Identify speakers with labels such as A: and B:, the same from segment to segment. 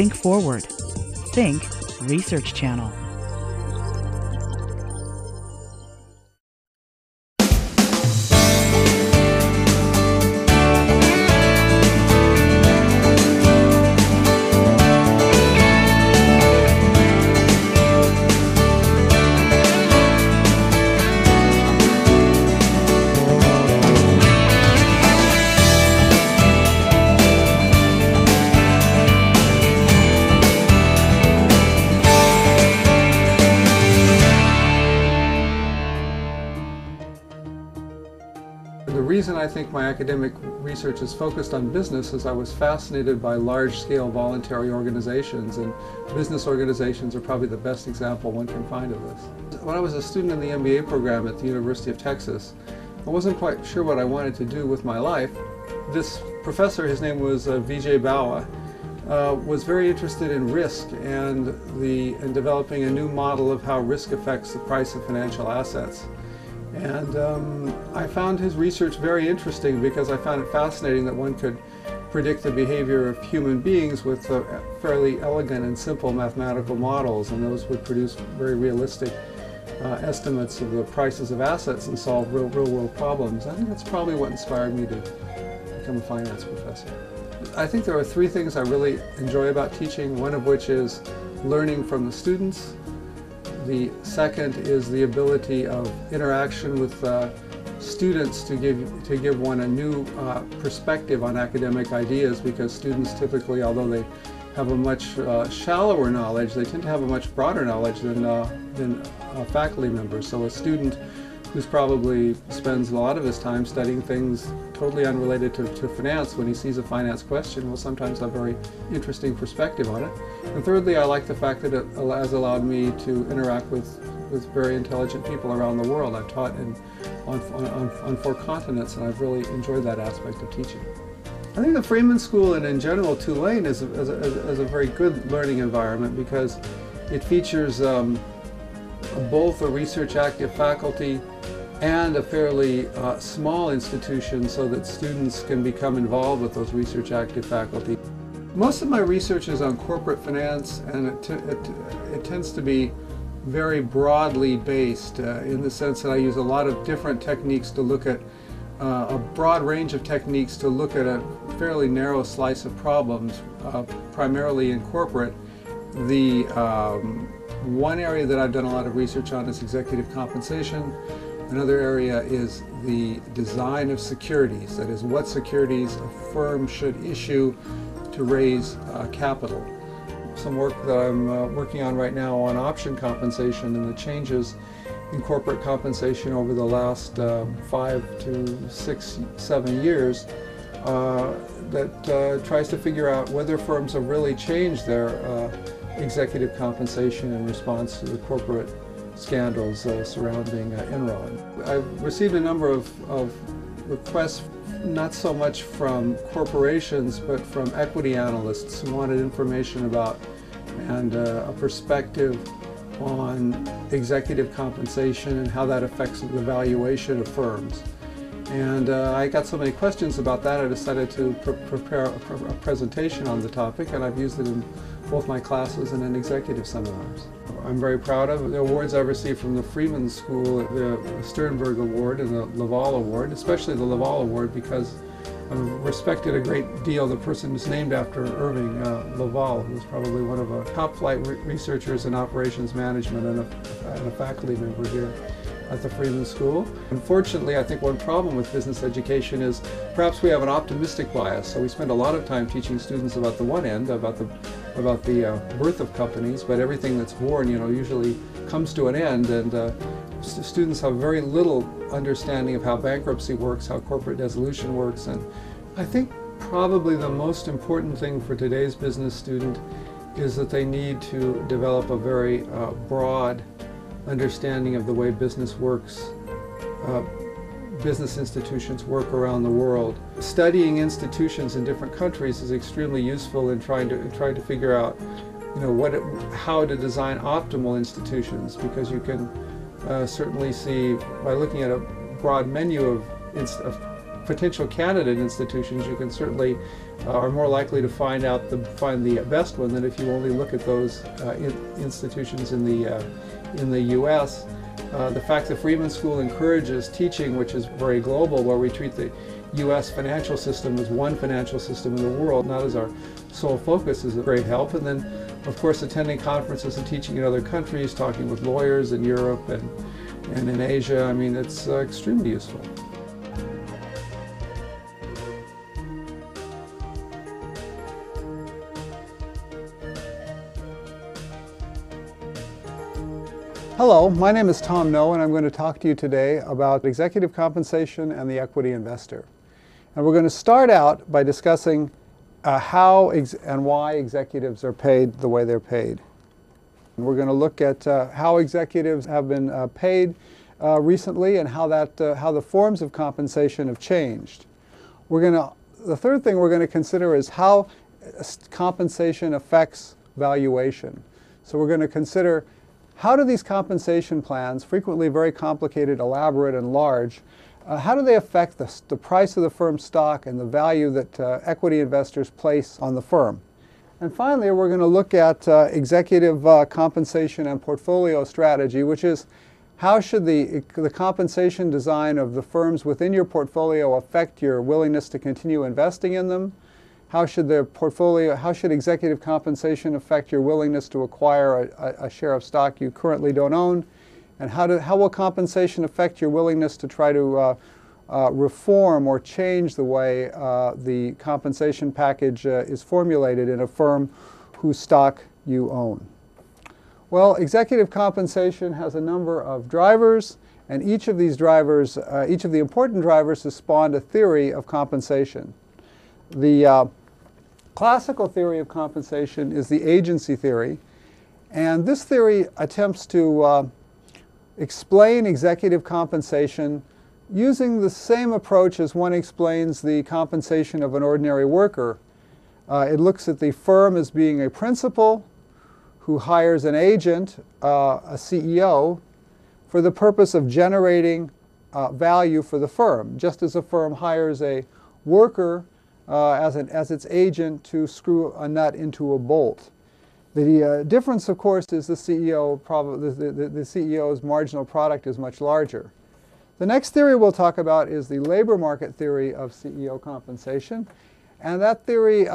A: Think forward. Think Research Channel.
B: The reason I think my academic research is focused on business is I was fascinated by large-scale voluntary organizations, and business organizations are probably the best example one can find of this. When I was a student in the MBA program at the University of Texas, I wasn't quite sure what I wanted to do with my life. This professor, his name was Vijay Bawa, was very interested in risk and in developing a new model of how risk affects the price of financial assets. And I found his research very interesting because I found it fascinating that one could predict the behavior of human beings with fairly elegant and simple mathematical models, and those would produce very realistic estimates of the prices of assets and solve real-world problems. I think that's probably what inspired me to become a finance professor. I think there are three things I really enjoy about teaching, one of which is learning from the students. The second is the ability of interaction with students to give one a new perspective on academic ideas, because students typically, although they have a much shallower knowledge, they tend to have a much broader knowledge than faculty members. So a student who's probably spends a lot of his time studying things totally unrelated to finance, when he sees a finance question, will sometimes have a very interesting perspective on it. And thirdly, I like the fact that it has allowed me to interact with very intelligent people around the world. I've taught on 4 continents, and I've really enjoyed that aspect of teaching. I think the Freeman School, and in general Tulane, is a very good learning environment because it features both a research active faculty and a fairly small institution, so that students can become involved with those research active faculty. Most of my research is on corporate finance, and it tends to be very broadly based in the sense that I use a lot of different techniques to look at a broad range of techniques to look at a fairly narrow slice of problems, primarily in corporate. The one area that I've done a lot of research on is executive compensation. Another area is the design of securities, that is, what securities a firm should issue to raise capital. Some work that I'm working on right now on option compensation and the changes in corporate compensation over the last 5 to 6, 7 years that tries to figure out whether firms have really changed their executive compensation in response to the corporate scandals surrounding Enron. I've received a number of requests, not so much from corporations, but from equity analysts who wanted information about and a perspective on executive compensation and how that affects the valuation of firms. And I got so many questions about that, I decided to prepare a presentation on the topic, and I've used it in both my classes and in executive seminars. I'm very proud of the awards I've received from the Freeman School, the Sternberg Award and the Laval Award, especially the Laval Award, because I've respected a great deal the person who's named after Irving Laval, who's probably one of the top flight researchers in operations management and a faculty member here at the Freeman School. Unfortunately, I think one problem with business education is perhaps we have an optimistic bias. So we spend a lot of time teaching students about the one end, about the birth of companies, but everything that's born, usually comes to an end, and students have very little understanding of how bankruptcy works, how corporate dissolution works. And I think probably the most important thing for today's business student is that they need to develop a very broad understanding of the way business works, business institutions work around the world. Studying institutions in different countries is extremely useful in trying to figure out, how to design optimal institutions, because you can certainly see by looking at a broad menu of potential candidate institutions, you can certainly are more likely to find the best one than if you only look at those institutions in the U.S. The fact that Freeman School encourages teaching, which is very global, where we treat the U.S. financial system as one financial system in the world, not as our sole focus, is a great help. And then, of course, attending conferences and teaching in other countries, talking with lawyers in Europe and in Asia, I mean, it's extremely useful. Hello, my name is Tom No, and I'm going to talk to you today about executive compensation and the equity investor. And we're going to start out by discussing how and why executives are paid the way they're paid. And we're going to look at how executives have been paid recently and how the forms of compensation have changed. The third thing we're going to consider is how compensation affects valuation. So we're going to consider how do these compensation plans, frequently very complicated, elaborate, and large, how do they affect the price of the firm's stock and the value that equity investors place on the firm? And finally, we're going to look at executive compensation and portfolio strategy, which is how should the compensation design of the firms within your portfolio affect your willingness to continue investing in them? How should executive compensation affect your willingness to acquire a share of stock you currently don't own? And how will compensation affect your willingness to try to reform or change the way the compensation package is formulated in a firm whose stock you own? Well, executive compensation has a number of drivers, and each of these drivers, each of the important drivers, has spawned a theory of compensation. The classical theory of compensation is the agency theory, and this theory attempts to explain executive compensation using the same approach as one explains the compensation of an ordinary worker. It looks at the firm as being a principal who hires an agent, a CEO, for the purpose of generating value for the firm, just as a firm hires a worker as its agent to screw a nut into a bolt. The difference, of course, is the CEO's marginal product is much larger. The next theory we'll talk about is the labor market theory of CEO compensation. And that theory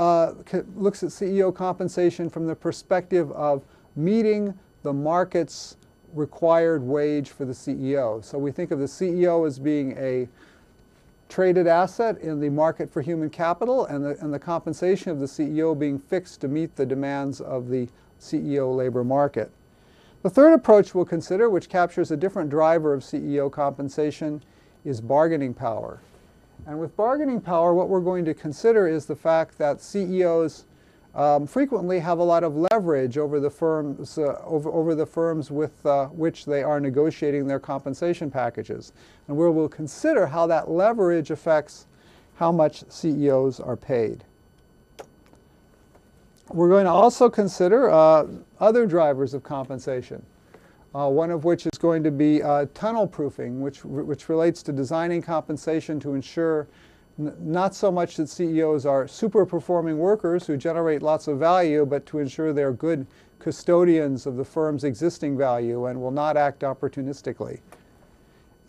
B: looks at CEO compensation from the perspective of meeting the market's required wage for the CEO. So we think of the CEO as being a traded asset in the market for human capital, and the compensation of the CEO being fixed to meet the demands of the CEO labor market. The third approach we'll consider, which captures a different driver of CEO compensation, is bargaining power. And with bargaining power, what we're going to consider is the fact that CEOs frequently have a lot of leverage over the firms, with which they are negotiating their compensation packages. And we'll consider how that leverage affects how much CEOs are paid. We're going to also consider other drivers of compensation, one of which is going to be tunnel proofing, which relates to designing compensation to ensure not so much that CEOs are super performing workers who generate lots of value, but to ensure they're good custodians of the firm's existing value and will not act opportunistically.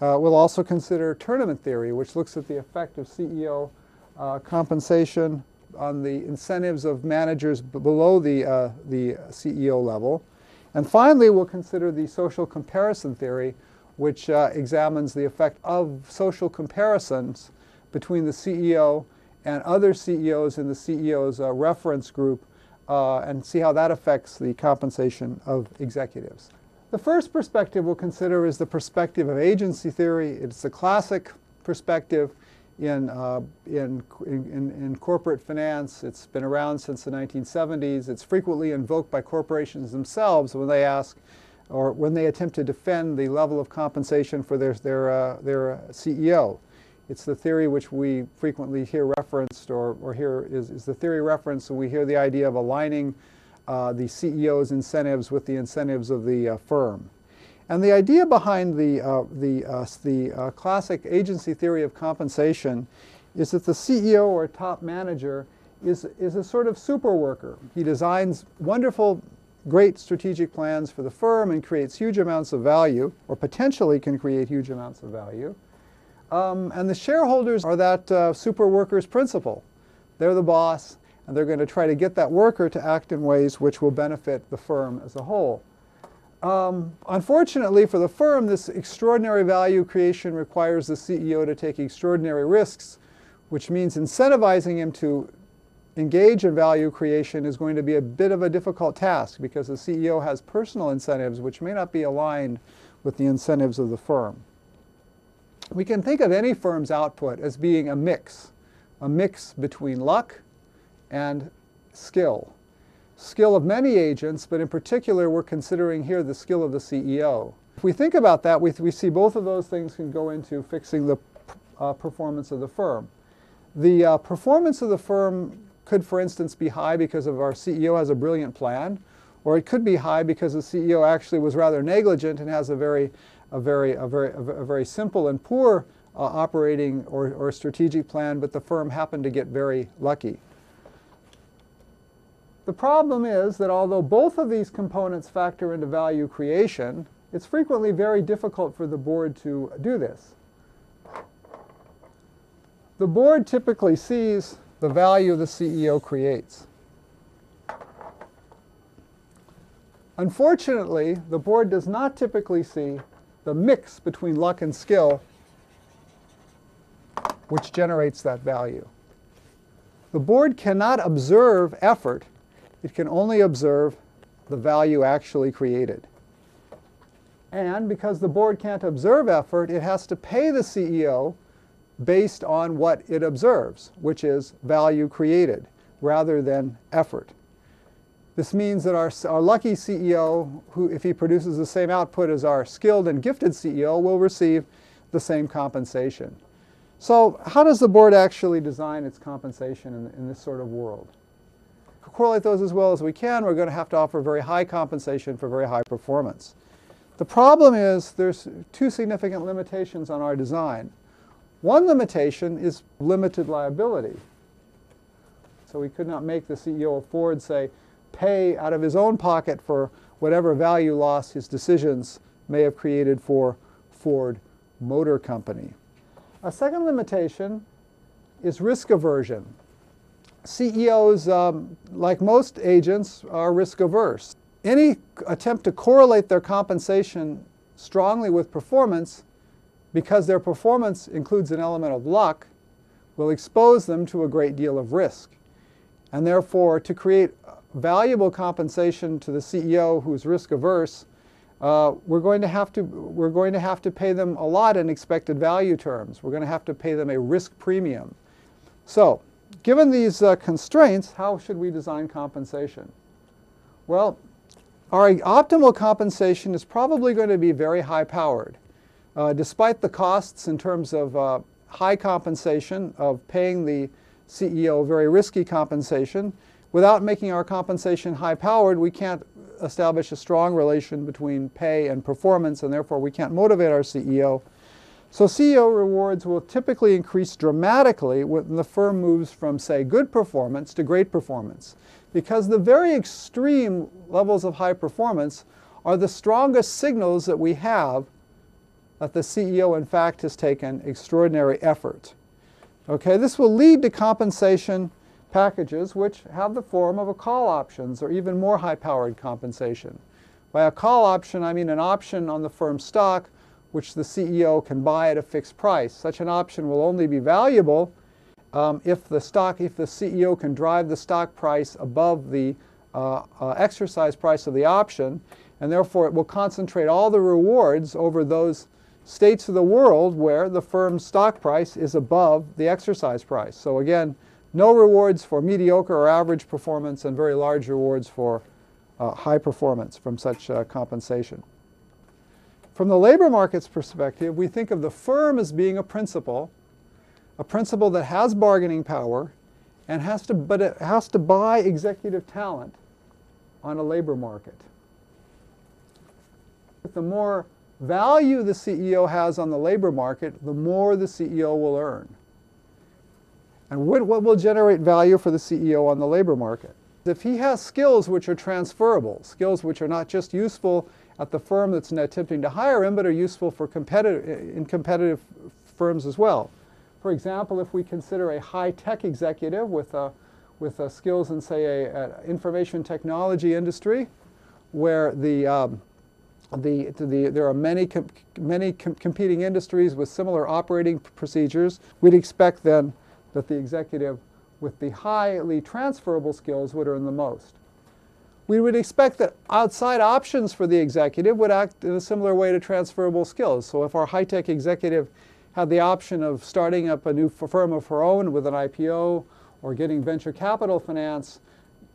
B: We'll also consider tournament theory, which looks at the effect of CEO compensation on the incentives of managers below the CEO level. And finally, we'll consider the social comparison theory, which examines the effect of social comparisons between the CEO and other CEOs in the CEO's reference group and see how that affects the compensation of executives. The first perspective we'll consider is the perspective of agency theory. It's a classic perspective in corporate finance. It's been around since the 1970s. It's frequently invoked by corporations themselves when they ask or when they attempt to defend the level of compensation for their CEO. It's the theory which we frequently hear referenced, or hear is the theory referenced when we hear the idea of aligning the CEO's incentives with the incentives of the firm. And the idea behind the classic agency theory of compensation is that the CEO or top manager is a sort of super worker. He designs wonderful, great strategic plans for the firm and creates huge amounts of value, or potentially can create huge amounts of value. And the shareholders are that super worker's principal. They're the boss, and they're going to try to get that worker to act in ways which will benefit the firm as a whole. Unfortunately for the firm, this extraordinary value creation requires the CEO to take extraordinary risks, which means incentivizing him to engage in value creation is going to be a bit of a difficult task because the CEO has personal incentives which may not be aligned with the incentives of the firm. We can think of any firm's output as being a mix between luck and skill. Skill of many agents, but in particular we're considering here the skill of the CEO. If we think about that, we see both of those things can go into fixing the performance of the firm. The performance of the firm could, for instance, be high because of our CEO has a brilliant plan, or it could be high because the CEO actually was rather negligent and has a very simple and poor operating or strategic plan, but the firm happened to get very lucky. The problem is that although both of these components factor into value creation, it's frequently very difficult for the board to do this. The board typically sees the value the CEO creates. Unfortunately, the board does not typically see the mix between luck and skill which generates that value. The board cannot observe effort. It can only observe the value actually created. And because the board can't observe effort, it has to pay the CEO based on what it observes, which is value created, rather than effort. This means that our lucky CEO, who, if he produces the same output as our skilled and gifted CEO, will receive the same compensation. So how does the board actually design its compensation in this sort of world? To correlate those as well as we can, we're going to have to offer very high compensation for very high performance. The problem is there's two significant limitations on our design. One limitation is limited liability. So we could not make the CEO of Ford, say, pay out of his own pocket for whatever value loss his decisions may have created for Ford Motor Company. A second limitation is risk aversion. CEOs, like most agents, are risk averse. Any attempt to correlate their compensation strongly with performance, because their performance includes an element of luck, will expose them to a great deal of risk. And therefore, to create valuable compensation to the CEO who's risk averse, we're going to have to pay them a lot in expected value terms. We're going to have to pay them a risk premium. So, given these constraints, how should we design compensation? Well, our optimal compensation is probably going to be very high-powered. Despite the costs in terms of high compensation, of paying the CEO very risky compensation, without making our compensation high-powered, we can't establish a strong relation between pay and performance, and therefore we can't motivate our CEO. So CEO rewards will typically increase dramatically when the firm moves from, say, good performance to great performance, because the very extreme levels of high performance are the strongest signals that we have that the CEO, in fact, has taken extraordinary effort. Okay, this will lead to compensation packages which have the form of a call options or even more high-powered compensation. By a call option, I mean an option on the firm's stock which the CEO can buy at a fixed price. Such an option will only be valuable if the CEO can drive the stock price above the exercise price of the option, and therefore it will concentrate all the rewards over those states of the world where the firm's stock price is above the exercise price. So again, no rewards for mediocre or average performance and very large rewards for high performance from such compensation. From the labor market's perspective, we think of the firm as being a principal that has bargaining power and but it has to buy executive talent on a labor market. The more value the CEO has on the labor market, the more the CEO will earn. And what will generate value for the CEO on the labor market? If he has skills which are transferable, skills which are not just useful at the firm that's attempting to hire him, but are useful for competitive firms as well. For example, if we consider a high-tech executive with skills in, say, an information technology industry, where there are many competing industries with similar operating procedures, we'd expect then that the executive with the highly transferable skills would earn the most. We would expect that outside options for the executive would act in a similar way to transferable skills. So if our high-tech executive had the option of starting up a new firm of her own with an IPO or getting venture capital finance,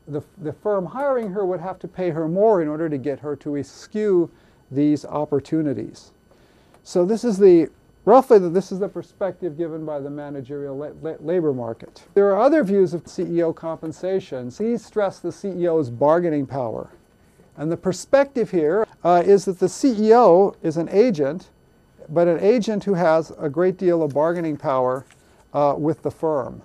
B: the firm hiring her would have to pay her more in order to get her to eschew these opportunities. So this is roughly this is the perspective given by the managerial labor market. There are other views of CEO compensation. These stress the CEO's bargaining power. And the perspective here is that the CEO is an agent, but an agent who has a great deal of bargaining power with the firm.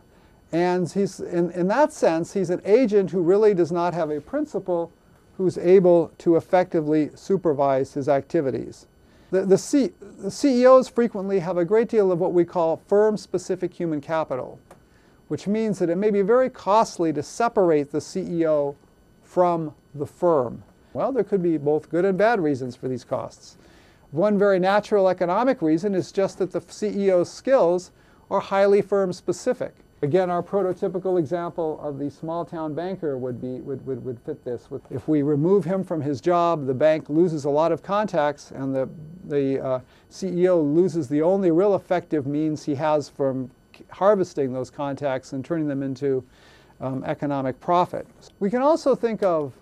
B: And in that sense, he's an agent who really does not have a principal who's able to effectively supervise his activities. The CEOs frequently have a great deal of what we call firm-specific human capital, which means that it may be very costly to separate the CEO from the firm. Well, there could be both good and bad reasons for these costs. One very natural economic reason is just that the CEO's skills are highly firm-specific. Again, our prototypical example of the small-town banker would fit this. If we remove him from his job, the bank loses a lot of contacts, and the CEO loses the only real effective means he has from harvesting those contacts and turning them into economic profit. We can also think of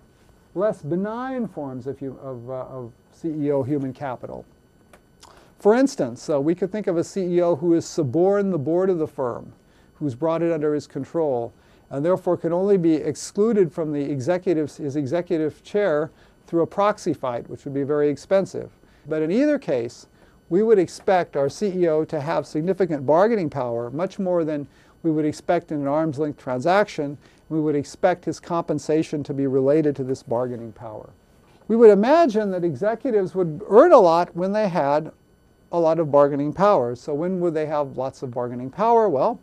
B: less benign forms of CEO human capital. For instance, we could think of a CEO who has suborned the board of the firm, who's brought it under his control, and therefore can only be excluded from his executive chair through a proxy fight, which would be very expensive. But in either case, we would expect our CEO to have significant bargaining power, much more than we would expect in an arm's length transaction. We would expect his compensation to be related to this bargaining power. We would imagine that executives would earn a lot when they had a lot of bargaining power. So when would they have lots of bargaining power? Well,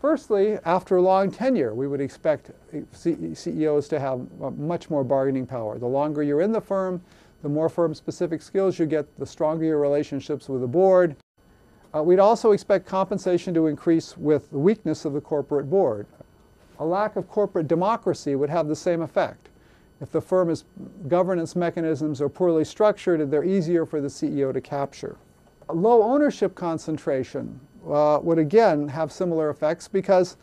B: firstly, after a long tenure, we would expect CEOs to have much more bargaining power. The longer you're in the firm, the more firm-specific skills you get, the stronger your relationships with the board. We'd also expect compensation to increase with the weakness of the corporate board. A lack of corporate democracy would have the same effect. If the firm's governance mechanisms are poorly structured, they're easier for the CEO to capture. A low ownership concentration would again have similar effects, because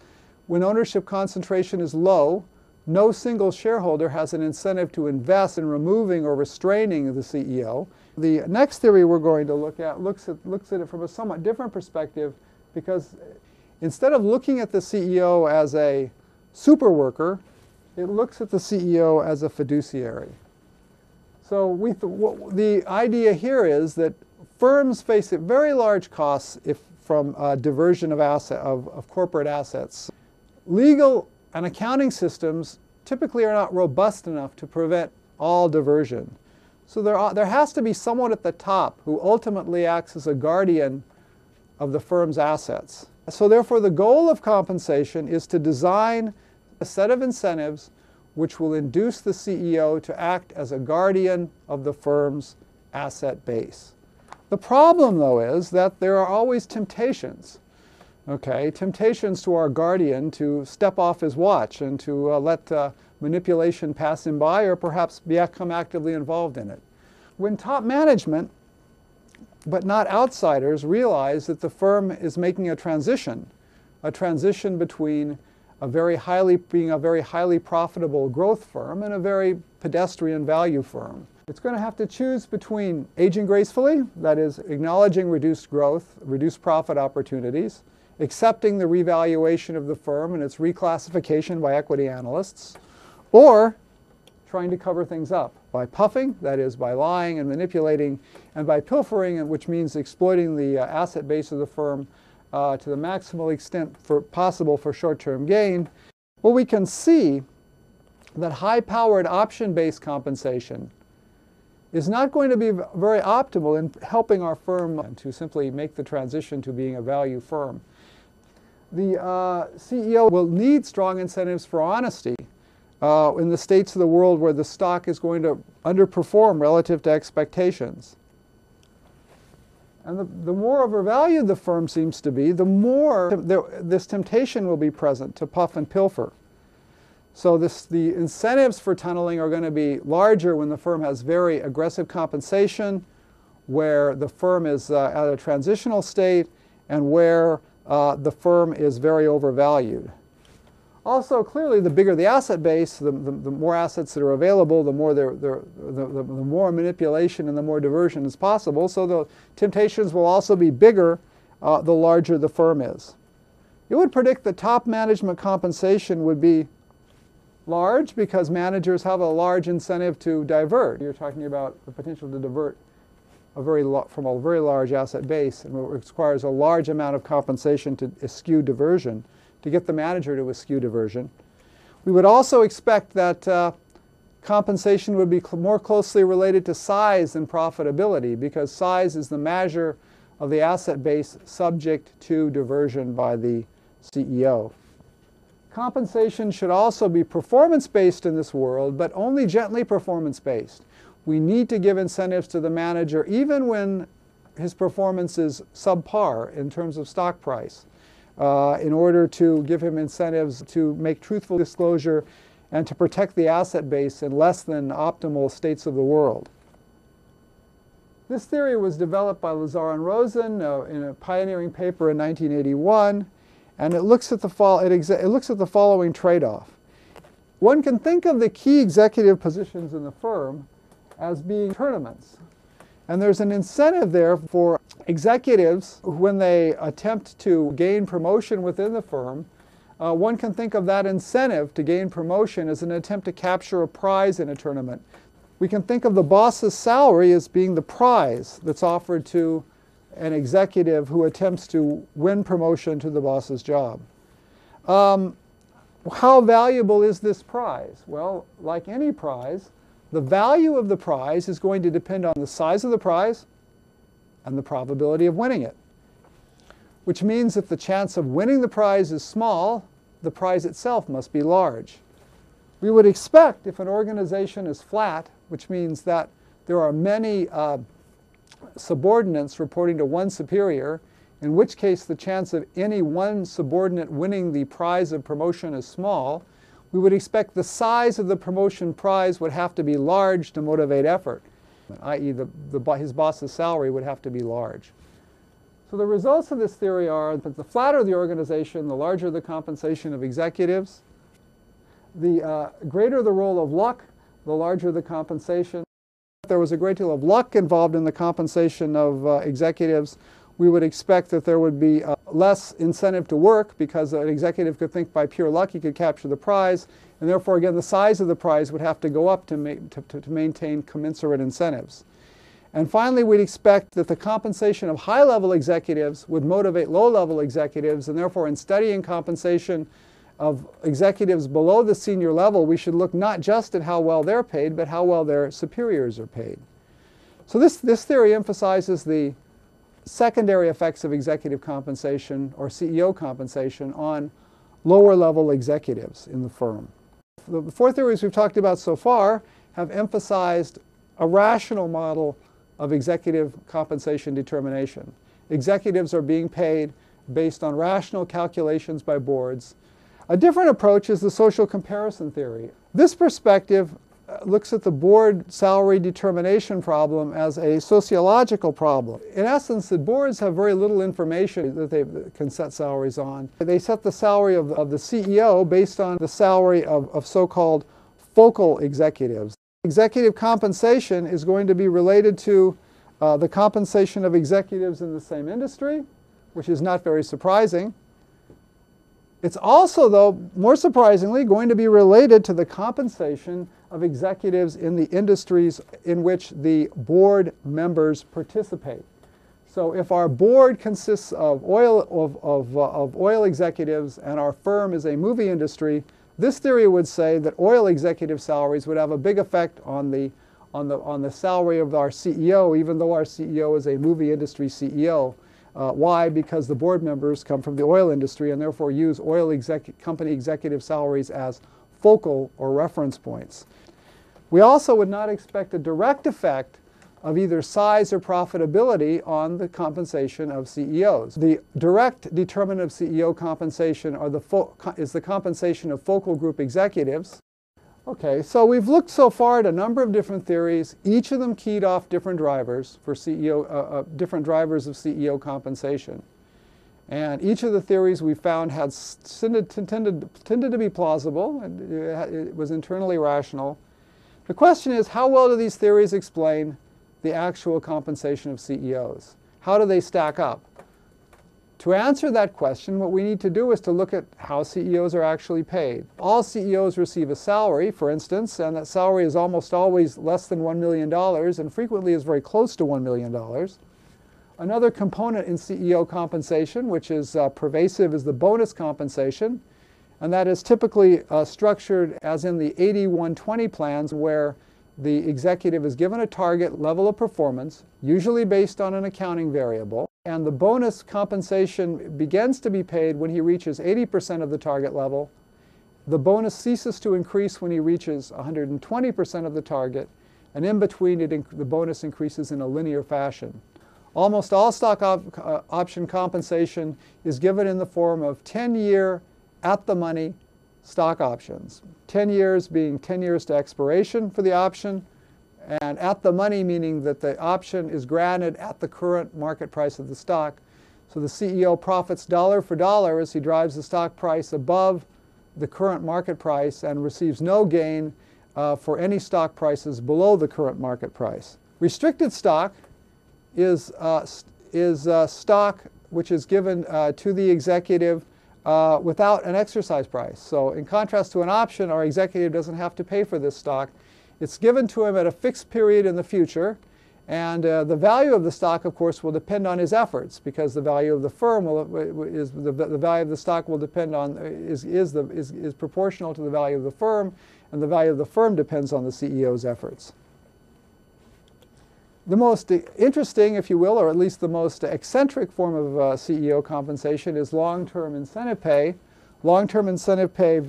B: when ownership concentration is low, no single shareholder has an incentive to invest in removing or restraining the CEO. The next theory we're going to look at looks at it from a somewhat different perspective, because instead of looking at the CEO as a super worker, it looks at the CEO as a fiduciary. So the idea here is that firms face very large costs from diversion of corporate assets. Legal and accounting systems typically are not robust enough to prevent all diversion. So there has to be someone at the top who ultimately acts as a guardian of the firm's assets. So therefore, the goal of compensation is to design a set of incentives which will induce the CEO to act as a guardian of the firm's asset base. The problem, though, is that there are always temptations. Temptations to our guardian to step off his watch and to let manipulation pass him by, or perhaps become actively involved in it. When top management, but not outsiders, realize that the firm is making a transition between being a very highly profitable growth firm and a very pedestrian value firm. It's going to have to choose between aging gracefully, that is, acknowledging reduced growth, reduced profit opportunities, accepting the revaluation of the firm and its reclassification by equity analysts, or trying to cover things up by puffing, that is, by lying and manipulating, and by pilfering, which means exploiting the asset base of the firm to the maximal extent possible for short-term gain, well, we can see that high-powered option-based compensation is not going to be very optimal in helping our firm to simply make the transition to being a value firm. The CEO will need strong incentives for honesty in the states of the world where the stock is going to underperform relative to expectations. And the more overvalued the firm seems to be, the more this temptation will be present to puff and pilfer. So the incentives for tunneling are going to be larger when the firm has very aggressive compensation, where the firm is at a transitional state, and where the firm is very overvalued. Also, clearly, the bigger the asset base, the more assets that are available, the more manipulation and the more diversion is possible. So the temptations will also be bigger the larger the firm is. You would predict that top management compensation would be large because managers have a large incentive to divert. You're talking about the potential to divert from a very large asset base, and it requires a large amount of compensation to eschew diversion, to get the manager to eschew diversion. We would also expect that compensation would be more closely related to size than profitability, because size is the measure of the asset base subject to diversion by the CEO. Compensation should also be performance-based in this world, but only gently performance-based. We need to give incentives to the manager even when his performance is subpar in terms of stock price, in order to give him incentives to make truthful disclosure and to protect the asset base in less than optimal states of the world. This theory was developed by Lazar and Rosen in a pioneering paper in 1981. And it looks at the following trade-off. One can think of the key executive positions in the firm as being tournaments. And there's an incentive there for executives when they attempt to gain promotion within the firm. One can think of that incentive to gain promotion as an attempt to capture a prize in a tournament. We can think of the boss's salary as being the prize that's offered to an executive who attempts to win promotion to the boss's job. How valuable is this prize? Well, like any prize, the value of the prize is going to depend on the size of the prize and the probability of winning it. Which means if the chance of winning the prize is small, the prize itself must be large. We would expect if an organization is flat, which means that there are many subordinates reporting to one superior, in which case the chance of any one subordinate winning the prize of promotion is small, we would expect the size of the promotion prize would have to be large to motivate effort, i.e. his boss's salary would have to be large. So the results of this theory are that the flatter the organization, the larger the compensation of executives, the greater the role of luck, the larger the compensation. If there was a great deal of luck involved in the compensation of executives, we would expect that there would be less incentive to work because an executive could think by pure luck he could capture the prize, and therefore, again, the size of the prize would have to go up to maintain commensurate incentives. And finally, we'd expect that the compensation of high-level executives would motivate low-level executives, and therefore, in studying compensation of executives below the senior level, we should look not just at how well they're paid, but how well their superiors are paid. So this theory emphasizes the secondary effects of executive compensation or CEO compensation on lower-level executives in the firm. The four theories we've talked about so far have emphasized a rational model of executive compensation determination. Executives are being paid based on rational calculations by boards. A different approach is the social comparison theory. This perspective looks at the board salary determination problem as a sociological problem. In essence, the boards have very little information that they can set salaries on. They set the salary of the CEO based on the salary of so-called focal executives. Executive compensation is going to be related to the compensation of executives in the same industry, which is not very surprising. It's also, though, more surprisingly, going to be related to the compensation of executives in the industries in which the board members participate. So if our board consists of oil executives and our firm is a movie industry, this theory would say that oil executive salaries would have a big effect on the salary of our CEO, even though our CEO is a movie industry CEO. Why? Because the board members come from the oil industry and therefore use company executive salaries as focal or reference points. We also would not expect a direct effect of either size or profitability on the compensation of CEOs. The direct determinant of CEO compensation is the compensation of focal group executives. Okay, so we've looked so far at a number of different theories, each of them keyed off different drivers for different drivers of CEO compensation. And each of the theories we found had tended to be plausible, and it was internally rational. The question is, how well do these theories explain the actual compensation of CEOs? How do they stack up? To answer that question, what we need to do is to look at how CEOs are actually paid. All CEOs receive a salary, for instance, and that salary is almost always less than $1 million and frequently is very close to $1 million. Another component in CEO compensation, which is pervasive, is the bonus compensation, and that is typically structured as in the 80-120 plans, where the executive is given a target level of performance, usually based on an accounting variable, and the bonus compensation begins to be paid when he reaches 80% of the target level. The bonus ceases to increase when he reaches 120% of the target, and in between the bonus increases in a linear fashion. Almost all stock option compensation is given in the form of 10-year at-the-money stock options. 10 years being 10 years to expiration for the option, and at the money meaning that the option is granted at the current market price of the stock. So the CEO profits dollar for dollar as he drives the stock price above the current market price and receives no gain for any stock prices below the current market price. Restricted stock is stock which is given to the executive without an exercise price. So in contrast to an option, our executive doesn't have to pay for this stock. It's given to him at a fixed period in the future, and the value of the stock, of course, will depend on his efforts, because the value of the firm the value of the stock will depend on is proportional to the value of the firm, and the value of the firm depends on the CEO's efforts. The most interesting, if you will, or at least the most eccentric form of CEO compensation is long-term incentive pay. Long-term incentive pay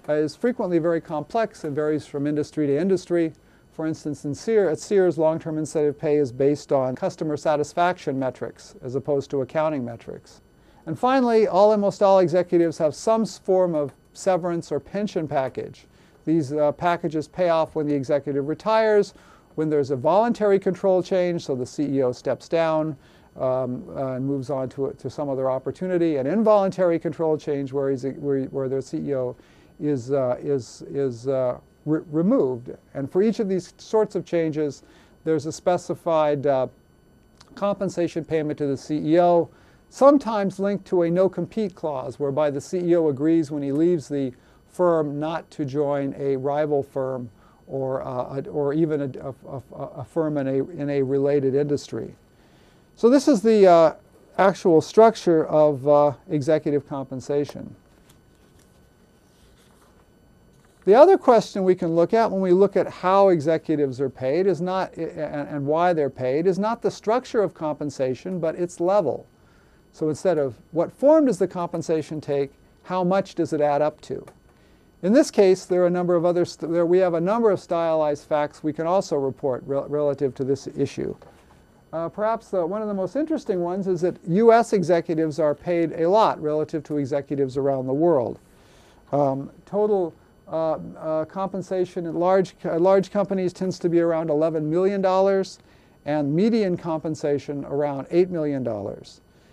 B: is frequently very complex and varies from industry to industry. For instance, at Sears, long-term incentive pay is based on customer satisfaction metrics as opposed to accounting metrics. And finally, almost all executives have some form of severance or pension package. These packages pay off when the executive retires, when there's a voluntary control change, so the CEO steps down and moves on to some other opportunity, an involuntary control change where the CEO is removed. And for each of these sorts of changes, there's a specified compensation payment to the CEO, sometimes linked to a no-compete clause, whereby the CEO agrees when he leaves the firm not to join a rival firm or even a firm in a related industry. So this is the actual structure of executive compensation. The other question we can look at when we look at how executives are paid is not, and why they're paid, is not the structure of compensation, but its level. So instead of what form does the compensation take, how much does it add up to? In this case, we have a number of stylized facts we can also report relative to this issue. Perhaps one of the most interesting ones is that U.S. executives are paid a lot relative to executives around the world. Total compensation at large companies tends to be around $11 million, and median compensation around $8 million.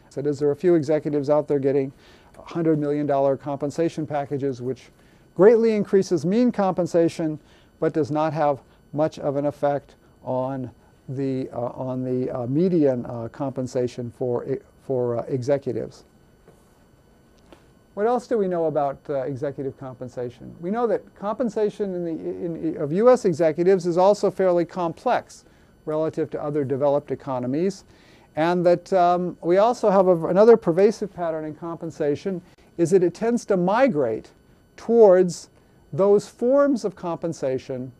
B: So there are a few executives out there getting $100 million compensation packages, which greatly increases mean compensation, but does not have much of an effect on the median compensation for executives. What else do we know about executive compensation? We know that compensation of U.S. executives is also fairly complex relative to other developed economies, And that we also have another pervasive pattern in compensation is that it tends to migrate towards those forms of compensation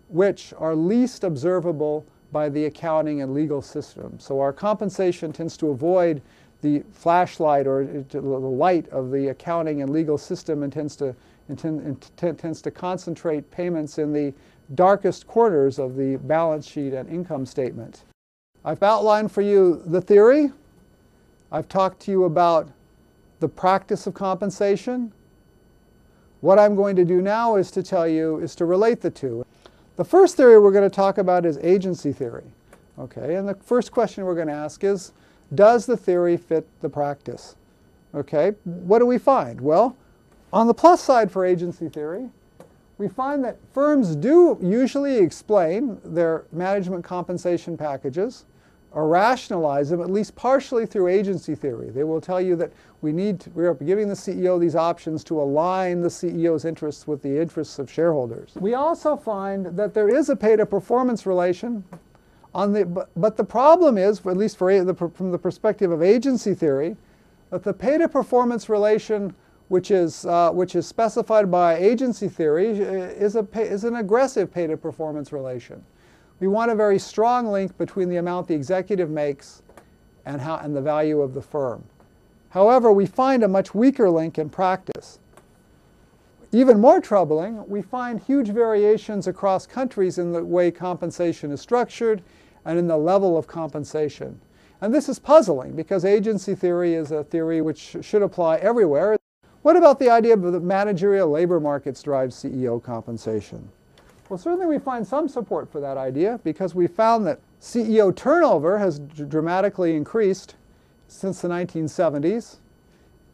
B: which are least observable by the accounting and legal system. So our compensation tends to avoid the flashlight or the light of the accounting and legal system and tends to concentrate payments in the darkest corners of the balance sheet and income statement. I've outlined for you the theory. I've talked to you about the practice of compensation. What I'm going to do now is to relate the two. The first theory we're going to talk about is agency theory. Okay, and the first question we're going to ask is, does the theory fit the practice? Okay, what do we find? Well, on the plus side for agency theory, we find that firms do usually explain their management compensation packages or rationalize them at least partially through agency theory. They will tell you that we're giving the CEO these options to align the CEO's interests with the interests of shareholders. We also find that there is a pay-to-performance relation, but the problem is, at least from the perspective of agency theory, that the pay-to-performance relation which is specified by agency theory is an aggressive pay-to-performance relation. We want a very strong link between the amount the executive makes and the value of the firm. However, we find a much weaker link in practice. Even more troubling, we find huge variations across countries in the way compensation is structured and in the level of compensation. And this is puzzling because agency theory is a theory which should apply everywhere. What about the idea that managerial labor markets drive CEO compensation? Well, certainly we find some support for that idea because we found that CEO turnover has dramatically increased since the 1970s.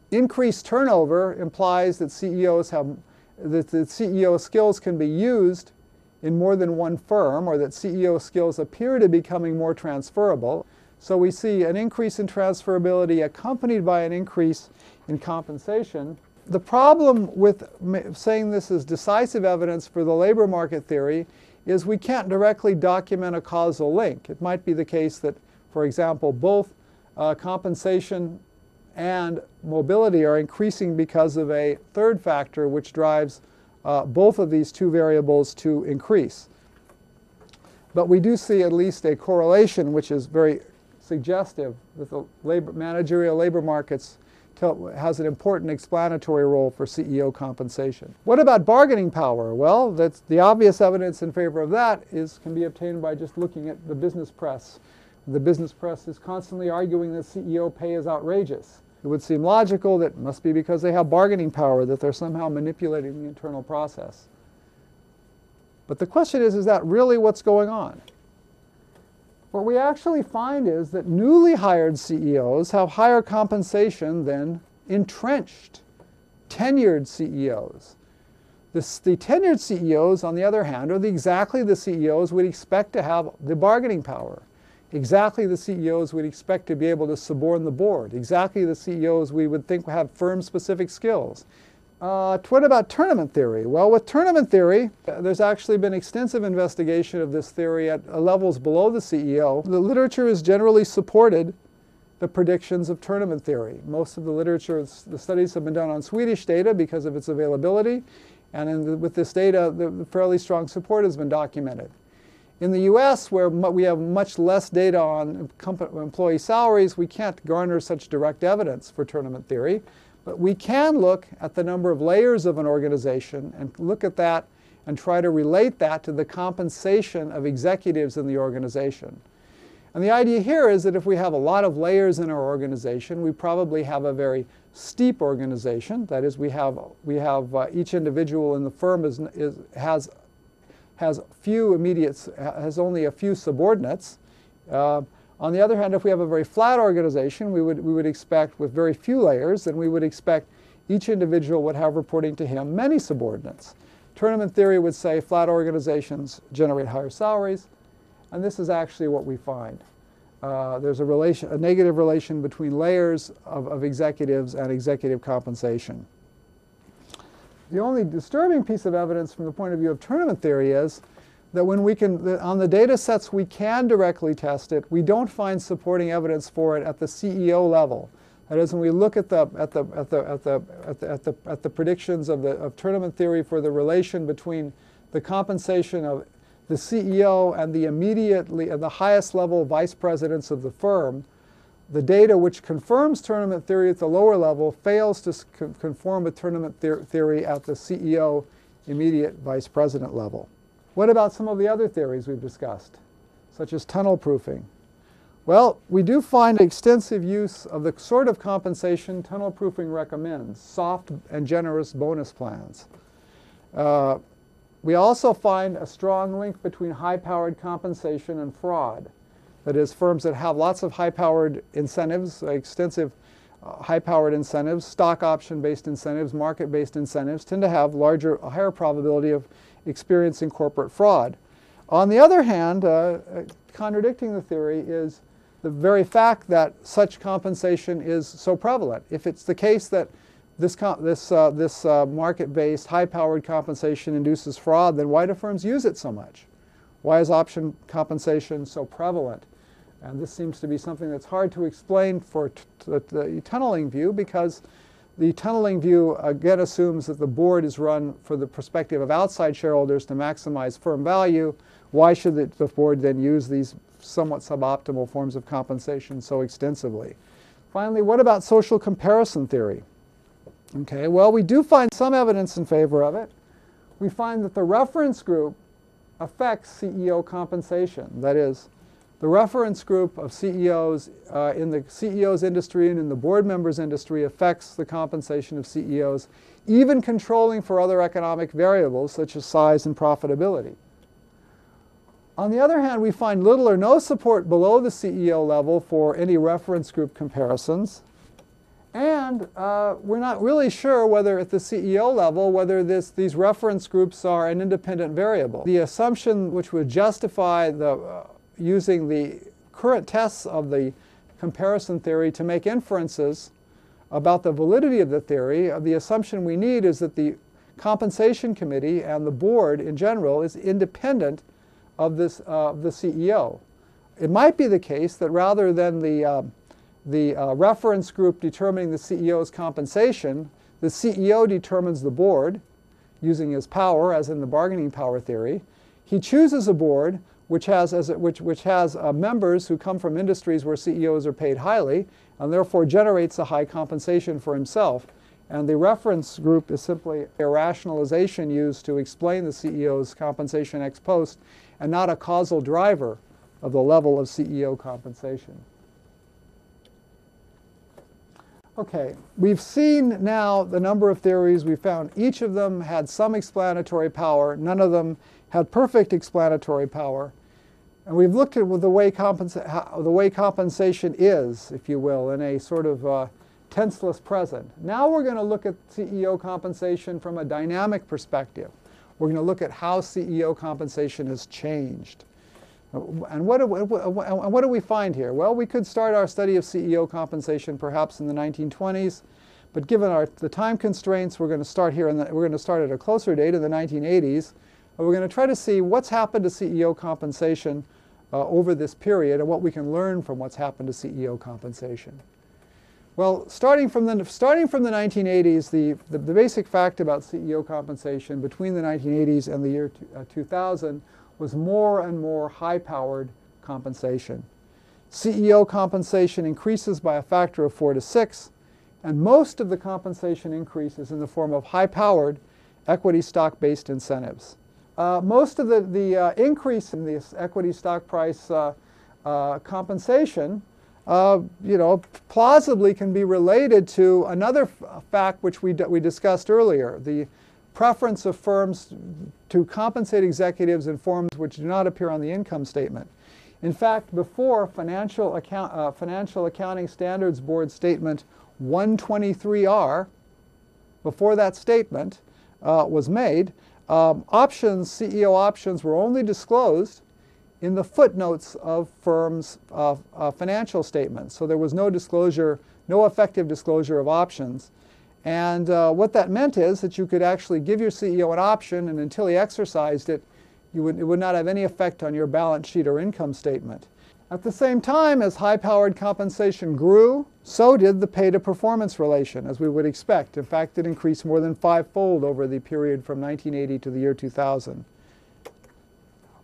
B: Increased turnover implies that the CEO skills can be used in more than one firm, or that CEO skills appear to be becoming more transferable. So we see an increase in transferability accompanied by an increase in compensation. The problem with saying this is decisive evidence for the labor market theory is we can't directly document a causal link. It might be the case that, for example, both compensation and mobility are increasing because of a third factor which drives both of these two variables to increase. But we do see at least a correlation which is very suggestive that the managerial labor markets has an important explanatory role for CEO compensation. What about bargaining power? Well, the obvious evidence in favor of that can be obtained by just looking at the business press. The business press is constantly arguing that CEO pay is outrageous. It would seem logical that it must be because they have bargaining power, that they're somehow manipulating the internal process. But the question is that really what's going on? What we actually find is that newly hired CEOs have higher compensation than entrenched, tenured CEOs. The tenured CEOs, on the other hand, are exactly the CEOs we'd expect to have the bargaining power. Exactly the CEOs we'd expect to be able to suborn the board. Exactly the CEOs we would think have firm-specific skills. What about tournament theory? Well, with tournament theory, there's actually been extensive investigation of this theory at levels below the CEO. The literature has generally supported the predictions of tournament theory. Most of the literature, the studies have been done on Swedish data because of its availability, and with this data, the fairly strong support has been documented. In the US, where we have much less data on employee salaries, we can't garner such direct evidence for tournament theory. But we can look at the number of layers of an organization and look at that and try to relate that to the compensation of executives in the organization. And the idea here is that if we have a lot of layers in our organization, we probably have a very steep organization. That is, we have each individual in the firm has only a few subordinates. On the other hand, if we have a very flat organization, we would expect, with very few layers, then we would expect each individual would have reporting to him many subordinates. Tournament theory would say flat organizations generate higher salaries, and this is actually what we find. There's a negative relation between layers of executives and executive compensation. The only disturbing piece of evidence from the point of view of tournament theory is that on the data sets we can directly test it, we don't find supporting evidence for it at the CEO level. That is, when we look at the predictions of tournament theory for the relation between the compensation of the CEO and the highest level vice presidents of the firm, the data which confirms tournament theory at the lower level fails to conform with tournament theory at the CEO immediate vice president level. What about some of the other theories we've discussed, such as tunnel proofing? Well, we do find extensive use of the sort of compensation tunnel proofing recommends, soft and generous bonus plans. We also find a strong link between high-powered compensation and fraud. That is, firms that have lots of high-powered incentives, extensive high-powered incentives, stock option-based incentives, market-based incentives, tend to have a higher probability of experiencing corporate fraud. On the other hand, contradicting the theory is the very fact that such compensation is so prevalent. If it's the case that this market-based, high-powered compensation induces fraud, then why do firms use it so much? Why is option compensation so prevalent? And this seems to be something that's hard to explain for the tunneling view, because the tunneling view again assumes that the board is run for the perspective of outside shareholders to maximize firm value. Why should the board then use these somewhat suboptimal forms of compensation so extensively? Finally, what about social comparison theory? Okay, well, we do find some evidence in favor of it. We find that the reference group affects CEO compensation. That is, the reference group of CEOs in the CEO's industry and in the board members' industry affects the compensation of CEOs, even controlling for other economic variables such as size and profitability. On the other hand, we find little or no support below the CEO level for any reference group comparisons. And we're not really sure whether at the CEO level, whether these reference groups are an independent variable. The assumption which would justify using the current tests of the comparison theory to make inferences about the validity of the theory, the assumption we need is that the compensation committee and the board in general is independent of the CEO. It might be the case that rather than the reference group determining the CEO's compensation, the CEO determines the board using his power, as in the bargaining power theory. He chooses a board which has members who come from industries where CEOs are paid highly, and therefore generates a high compensation for himself. And the reference group is simply a rationalization used to explain the CEO's compensation ex post, and not a causal driver of the level of CEO compensation. Okay, we've seen now the number of theories. We found each of them had some explanatory power. None of them had perfect explanatory power. And we've looked at the way compensation is, if you will, in a sort of tenseless present. Now we're going to look at CEO compensation from a dynamic perspective. We're going to look at how CEO compensation has changed. And what do we find here? Well, we could start our study of CEO compensation perhaps in the 1920s, but given the time constraints, we're going to start here, we're going to start at a closer date in the 1980s. And we're going to try to see what's happened to CEO compensation over this period and what we can learn from what's happened to CEO compensation. Well, starting from the 1980s, the basic fact about CEO compensation between the 1980s and the year 2000 was more and more high-powered compensation. CEO compensation increases by a factor of 4 to 6, and most of the compensation increase is in the form of high-powered equity stock-based incentives. Most of the increase in this equity stock price compensation plausibly can be related to another fact which we discussed earlier, the preference of firms to compensate executives in forms which do not appear on the income statement. In fact, before Financial Accounting Standards Board Statement 123R, before that statement was made, CEO options were only disclosed in the footnotes of firms' financial statements. So there was no disclosure, no effective disclosure of options. And what that meant is that you could actually give your CEO an option, and until he exercised it, It would not have any effect on your balance sheet or income statement. At the same time, as high-powered compensation grew, so did the pay-to-performance relation, as we would expect. In fact, it increased more than 5-fold over the period from 1980 to the year 2000.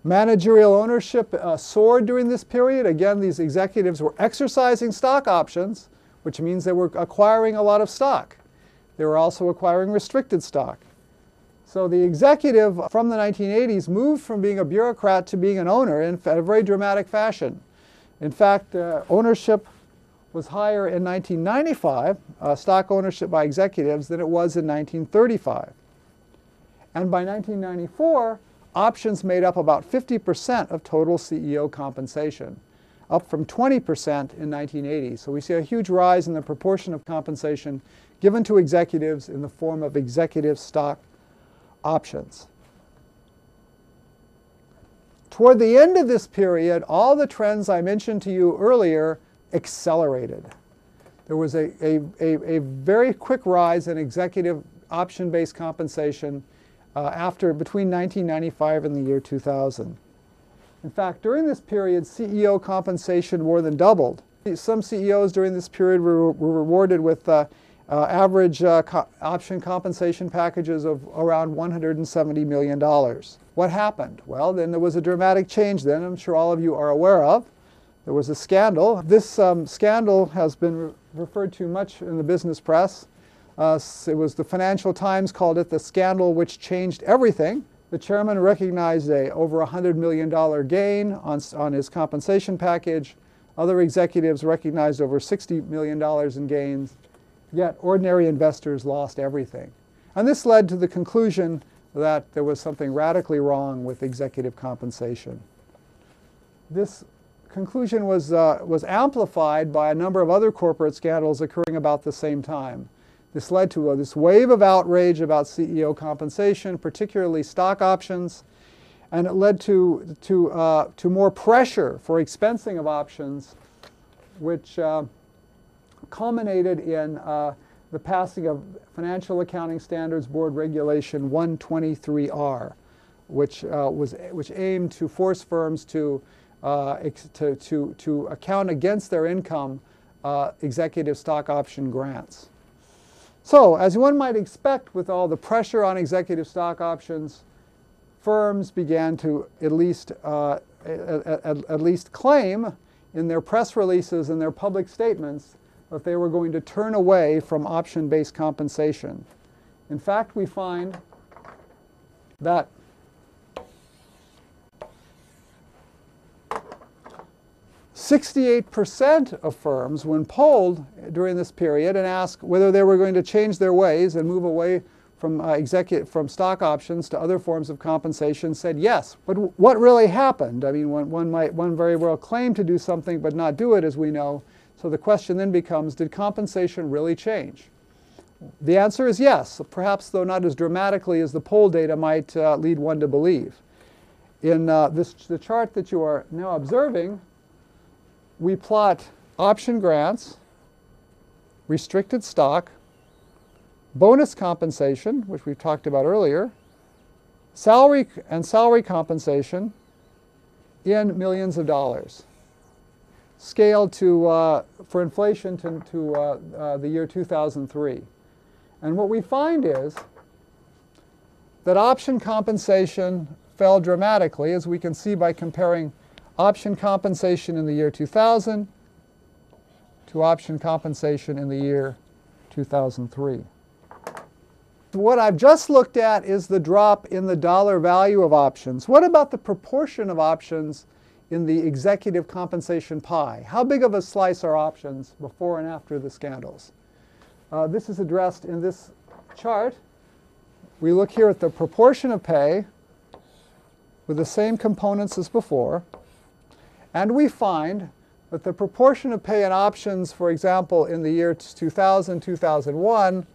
B: Managerial ownership soared during this period. Again, these executives were exercising stock options, which means they were acquiring a lot of stock. They were also acquiring restricted stock. So the executive from the 1980s moved from being a bureaucrat to being an owner in a very dramatic fashion. In fact, ownership was higher in 1995, stock ownership by executives, than it was in 1935. And by 1994, options made up about 50% of total CEO compensation, up from 20% in 1980. So we see a huge rise in the proportion of compensation given to executives in the form of executive stock options. Toward the end of this period, all the trends I mentioned to you earlier accelerated. There was a very quick rise in executive option-based compensation between 1995 and the year 2000. In fact, during this period, CEO compensation more than doubled. Some CEOs during this period were rewarded with average option compensation packages of around $170 million. What happened? Well, then there was a dramatic change then, I'm sure all of you are aware of. There was a scandal. This scandal has been referred to much in the business press. It was the Financial Times called it the scandal which changed everything. The chairman recognized a over $100 million gain on his compensation package. Other executives recognized over $60 million in gains. Yet ordinary investors lost everything. And this led to the conclusion that there was something radically wrong with executive compensation. This conclusion was amplified by a number of other corporate scandals occurring about the same time. This led to this wave of outrage about CEO compensation, particularly stock options, and it led to more pressure for expensing of options, which culminated in the passing of Financial Accounting Standards Board Regulation 123R, which aimed to force firms to account against their income executive stock option grants. So, as one might expect, with all the pressure on executive stock options, firms began to at least claim in their press releases and their public statements that they were going to turn away from option-based compensation. In fact, we find that "68% of firms, when polled during this period and asked whether they were going to change their ways and move away from stock options to other forms of compensation, said yes." But what really happened? I mean, one very well claim to do something but not do it, as we know. So the question then becomes, did compensation really change? The answer is yes, perhaps though not as dramatically as the poll data might lead one to believe. In the chart that you are now observing, we plot option grants, restricted stock, bonus compensation, which we've talked about earlier, salary compensation in millions of dollars, scaled for inflation to the year 2003. And what we find is that option compensation fell dramatically, as we can see by comparing option compensation in the year 2000 to option compensation in the year 2003. What I've just looked at is the drop in the dollar value of options. What about the proportion of options in the executive compensation pie? How big of a slice are options before and after the scandals? This is addressed in this chart. We look here at the proportion of pay with the same components as before, and we find that the proportion of pay and options, for example, in the year 2000, 2001,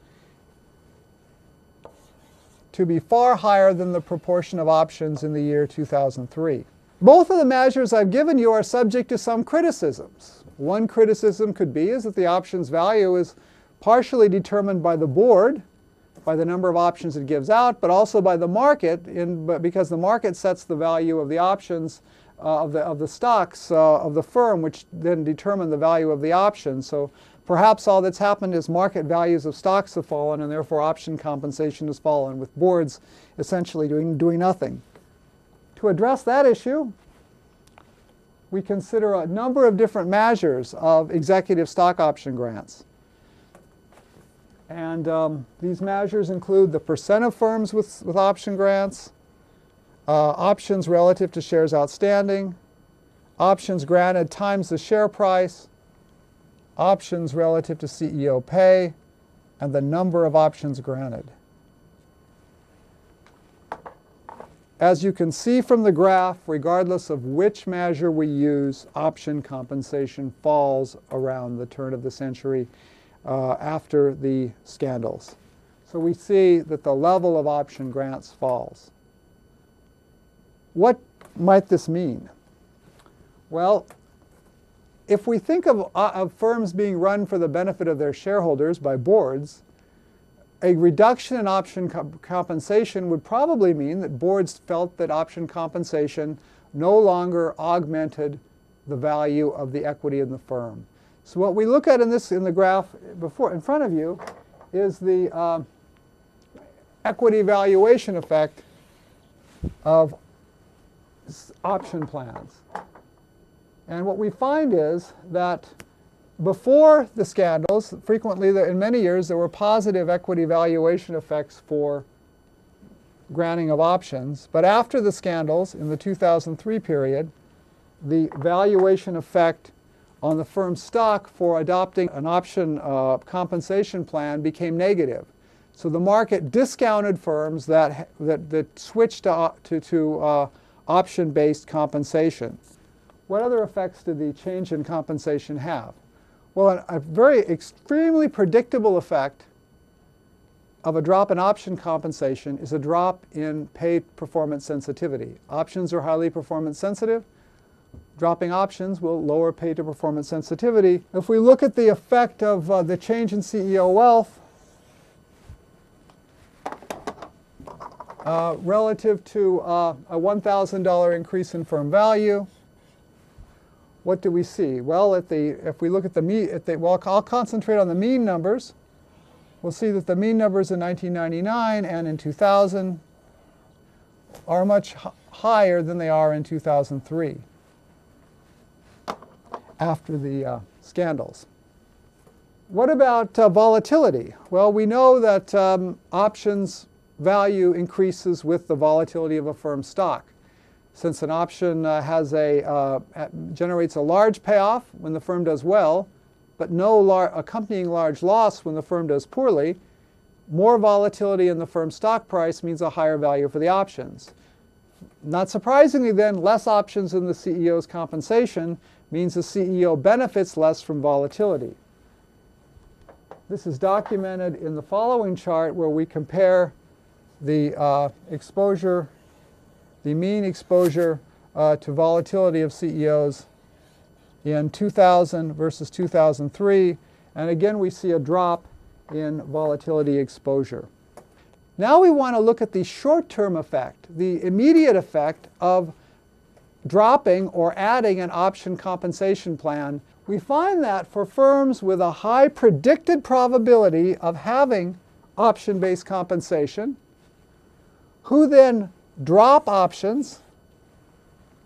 B: to be far higher than the proportion of options in the year 2003. Both of the measures I've given you are subject to some criticisms. One criticism could be is that the options value is partially determined by the board, by the number of options it gives out, but also by the market, because the market sets the value of the options of the stocks of the firm, which then determine the value of the options. So perhaps all that's happened is market values of stocks have fallen, and therefore option compensation has fallen, with boards essentially doing nothing. To address that issue, we consider a number of different measures of executive stock option grants. And these measures include the percent of firms with option grants, options relative to shares outstanding, options granted times the share price, options relative to CEO pay, and the number of options granted. As you can see from the graph, regardless of which measure we use, option compensation falls around the turn of the century after the scandals. So we see that the level of option grants falls. What might this mean? Well, if we think of firms being run for the benefit of their shareholders by boards, a reduction in option compensation would probably mean that boards felt that option compensation no longer augmented the value of the equity in the firm. So what we look at in the graph in front of you is the equity valuation effect of option plans. And what we find is that before the scandals, frequently in many years there were positive equity valuation effects for granting of options. But after the scandals, in the 2003 period, the valuation effect on the firm's stock for adopting an option compensation plan became negative. So the market discounted firms that switched to option-based compensation. What other effects did the change in compensation have? Well, a very extremely predictable effect of a drop in option compensation is a drop in pay performance sensitivity. Options are highly performance sensitive. Dropping options will lower pay to performance sensitivity. If we look at the effect of the change in CEO wealth relative to a $1,000 increase in firm value, what do we see? Well, if we look at well, I'll concentrate on the mean numbers. We'll see that the mean numbers in 1999 and in 2000 are much higher than they are in 2003 after the scandals. What about volatility? Well, we know that options value increases with the volatility of a firm's stock. Since an option generates a large payoff when the firm does well, but no accompanying large loss when the firm does poorly, more volatility in the firm's stock price means a higher value for the options. Not surprisingly then, less options in the CEO's compensation means the CEO benefits less from volatility. This is documented in the following chart where we compare the exposure, the mean exposure to volatility of CEOs in 2000 versus 2003. And again, we see a drop in volatility exposure. Now we want to look at the short-term effect, the immediate effect of dropping or adding an option compensation plan. We find that for firms with a high predicted probability of having option-based compensation, who then drop options,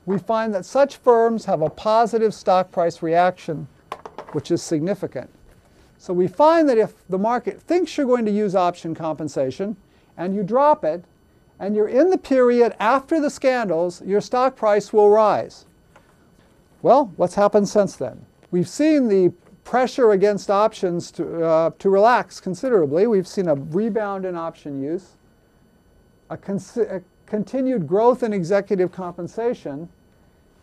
B: we find that such firms have a positive stock price reaction, which is significant. So we find that if the market thinks you're going to use option compensation and you drop it, and you're in the period after the scandals, your stock price will rise. Well, what's happened since then? We've seen the pressure against options to relax considerably. We've seen a rebound in option use, a continued growth in executive compensation,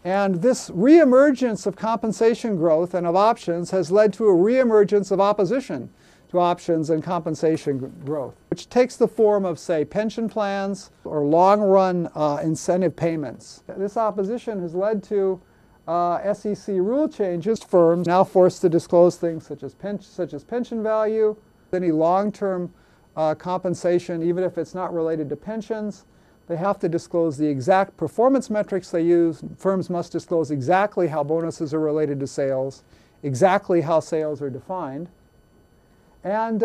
B: and this reemergence of compensation growth and of options has led to a reemergence of opposition to options and compensation growth, which takes the form of, say, pension plans or long-run incentive payments. This opposition has led to SEC rule changes. Firms now forced to disclose things such as pension value, any long-term
C: compensation, even if it's not related to pensions. They have to disclose the exact performance metrics they use. Firms must disclose exactly how bonuses are related to sales, exactly how sales are defined. And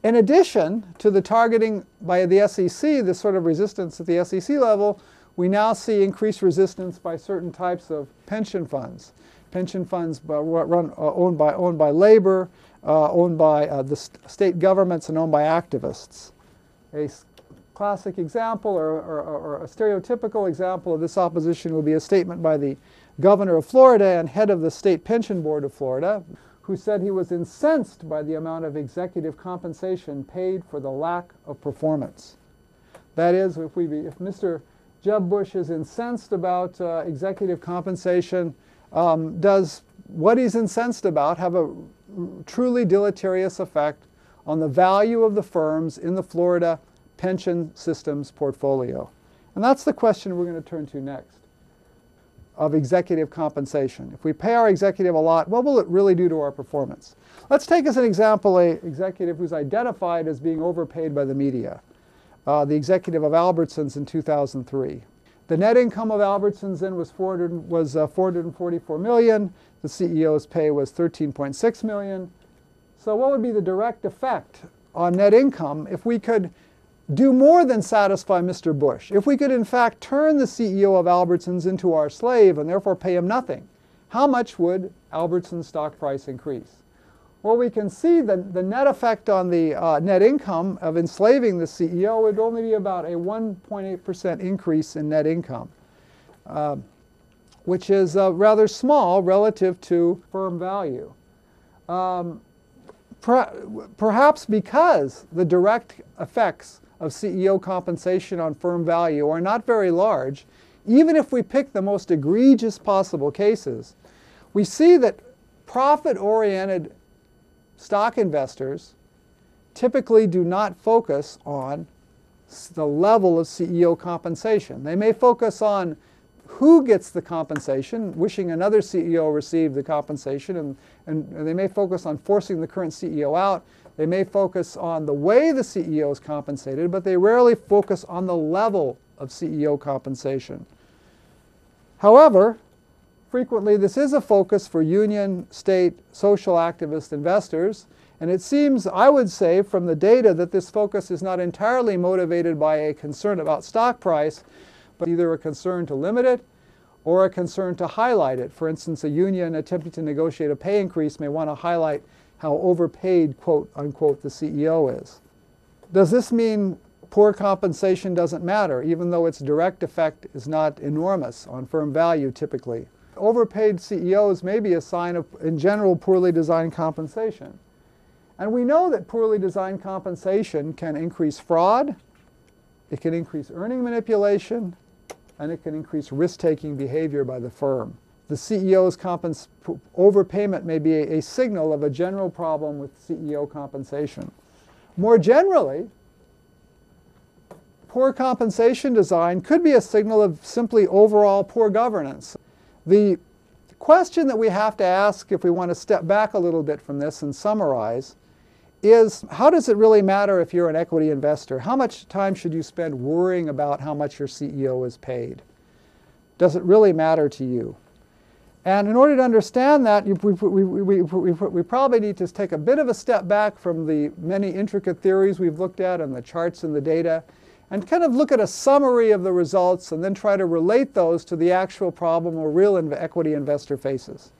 C: in addition to the targeting by the SEC, this sort of resistance at the SEC level, we now see increased resistance by certain types of pension funds. Pension funds owned by labor, owned by the state governments, and owned by activists. A classic example or a stereotypical example of this opposition will be a statement by the governor of Florida and head of the State Pension Board of Florida, who said he was incensed by the amount of executive compensation paid for the lack of performance. That is, if Mr. Jeb Bush is incensed about executive compensation, does what he's incensed about have a truly deleterious effect on the value of the firms in the Florida pension systems portfolio? And that's the question we're going to turn to next, of executive compensation. If we pay our executive a lot, what will it really do to our performance? Let's take as an example an executive who's identified as being overpaid by the media, the executive of Albertsons in 2003. The net income of Albertsons then was $444 million. The CEO's pay was $13.6 million. So what would be the direct effect on net income if we could do more than satisfy Mr. Bush? If we could in fact turn the CEO of Albertsons into our slave and therefore pay him nothing, how much would Albertsons' stock price increase? Well, we can see that the net effect on the net income of enslaving the CEO would only be about a 1.8% increase in net income, which is rather small relative to firm value. Perhaps because the direct effects of CEO compensation on firm value are not very large, even if we pick the most egregious possible cases, we see that profit-oriented stock investors typically do not focus on the level of CEO compensation. They may focus on who gets the compensation, wishing another CEO received the compensation, and they may focus on forcing the current CEO out. They may focus on the way the CEO is compensated, but they rarely focus on the level of CEO compensation. However, frequently this is a focus for union, state, social activist investors, and it seems, I would say, from the data that this focus is not entirely motivated by a concern about stock price, but either a concern to limit it or a concern to highlight it. For instance, a union attempting to negotiate a pay increase may want to highlight how overpaid, quote unquote, the CEO is. Does this mean poor compensation doesn't matter, even though its direct effect is not enormous on firm value typically? Overpaid CEOs may be a sign of, in general, poorly designed compensation. And we know that poorly designed compensation can increase fraud, it can increase earning manipulation, and it can increase risk-taking behavior by the firm. The CEO's overpayment may be a signal of a general problem with CEO compensation. More generally, poor compensation design could be a signal of simply overall poor governance. The question that we have to ask if we want to step back a little bit from this and summarize is, how does it really matter if you're an equity investor? How much time should you spend worrying about how much your CEO is paid? Does it really matter to you? And in order to understand that, we probably need to take a bit of a step back from the many intricate theories we've looked at and the charts and the data, and kind of look at a summary of the results and then try to relate those to the actual problem a real equity investor faces.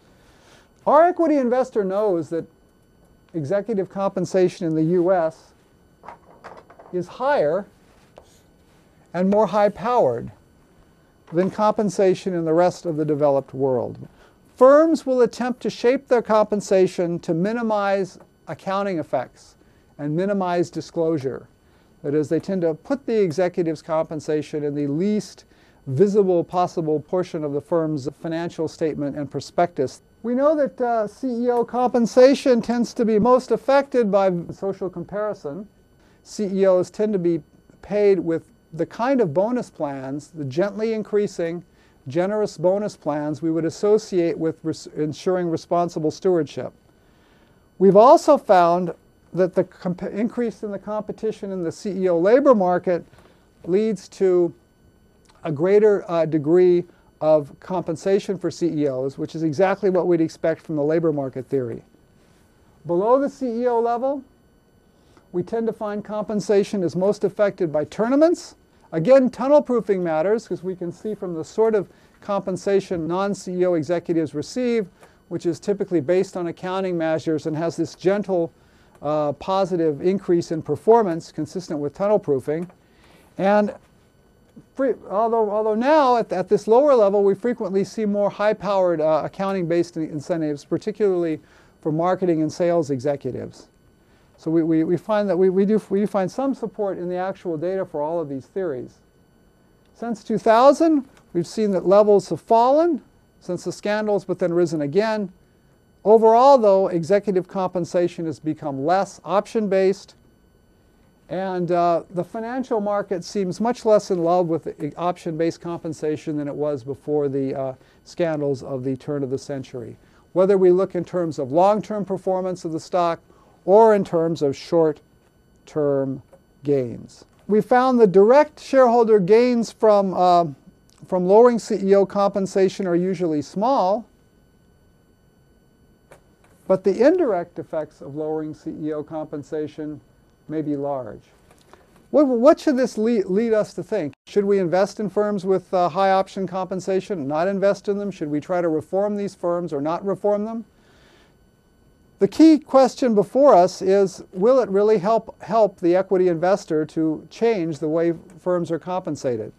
C: Our equity investor knows that executive compensation in the U.S. is higher and more high-powered than compensation in the rest of the developed world. Firms will attempt to shape their compensation to minimize accounting effects and minimize disclosure. That is, they tend to put the executive's compensation in the least visible possible portion of the firm's financial statement and prospectus. We know that CEO compensation tends to be most affected by social comparison. CEOs tend to be paid with the kind of bonus plans, the gently increasing, generous bonus plans we would associate with ensuring responsible stewardship. We've also found that the increase in the competition in the CEO labor market leads to a greater degree of compensation for CEOs, which is exactly what we'd expect from the labor market theory. Below the CEO level, we tend to find compensation is most affected by tournaments. Again, tunnel proofing matters because we can see from the sort of compensation non-CEO executives receive, which is typically based on accounting measures and has this gentle positive increase in performance consistent with tunnel proofing. And although now at this lower level we frequently see more high-powered accounting-based incentives, particularly for marketing and sales executives. So we find that we do find some support in the actual data for all of these theories. Since 2000, we've seen that levels have fallen since the scandals, but then risen again. Overall, though, executive compensation has become less option-based, and the financial market seems much less in love with option-based compensation than it was before the scandals of the turn of the century, whether we look in terms of long-term performance of the stock or in terms of short-term gains. We found the direct shareholder gains from lowering CEO compensation are usually small, but the indirect effects of lowering CEO compensation may be large. What should this lead us to think? Should we invest in firms with high option compensation, not invest in them? Should we try to reform these firms or not reform them? The key question before us is, will it really help the equity investor to change the way firms are compensated?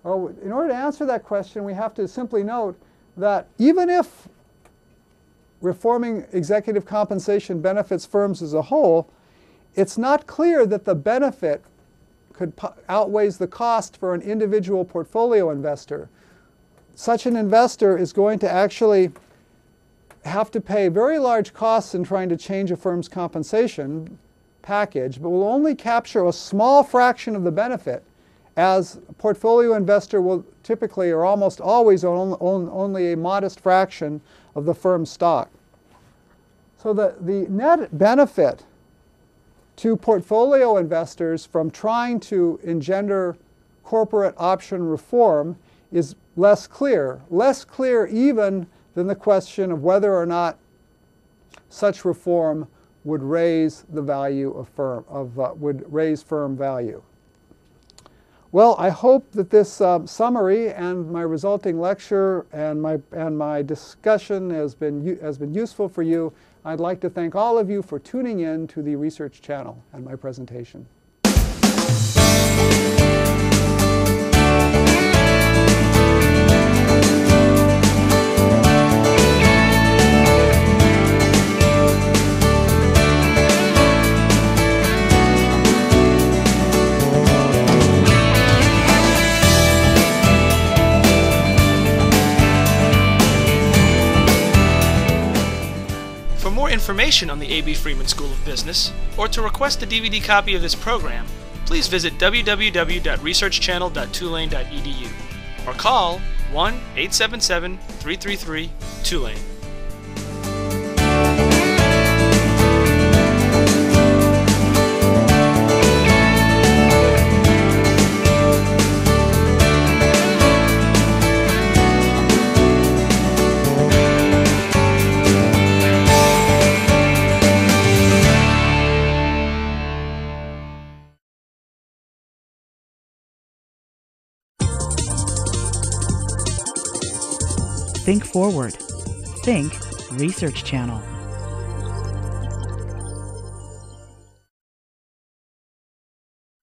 C: Well, in order to answer that question, we have to simply note that even if reforming executive compensation benefits firms as a whole, it's not clear that the benefit outweighs the cost for an individual portfolio investor. Such an investor is going to actually have to pay very large costs in trying to change a firm's compensation package, but will only capture a small fraction of the benefit, as a portfolio investor will typically or almost always own only a modest fraction of the firm's stock. So the net benefit to portfolio investors from trying to engender corporate option reform is less clear even than the question of whether or not such reform would raise the value of would raise firm value. Well, I hope that this summary and my resulting lecture and my discussion has been useful for you. I'd like to thank all of you for tuning in to the research channel and my presentation.
D: For more information on the A.B. Freeman School of Business, or to request a DVD copy of this program, please visit www.researchchannel.tulane.edu or call 1-877-333-TULANE.
A: Think forward. Think Research Channel.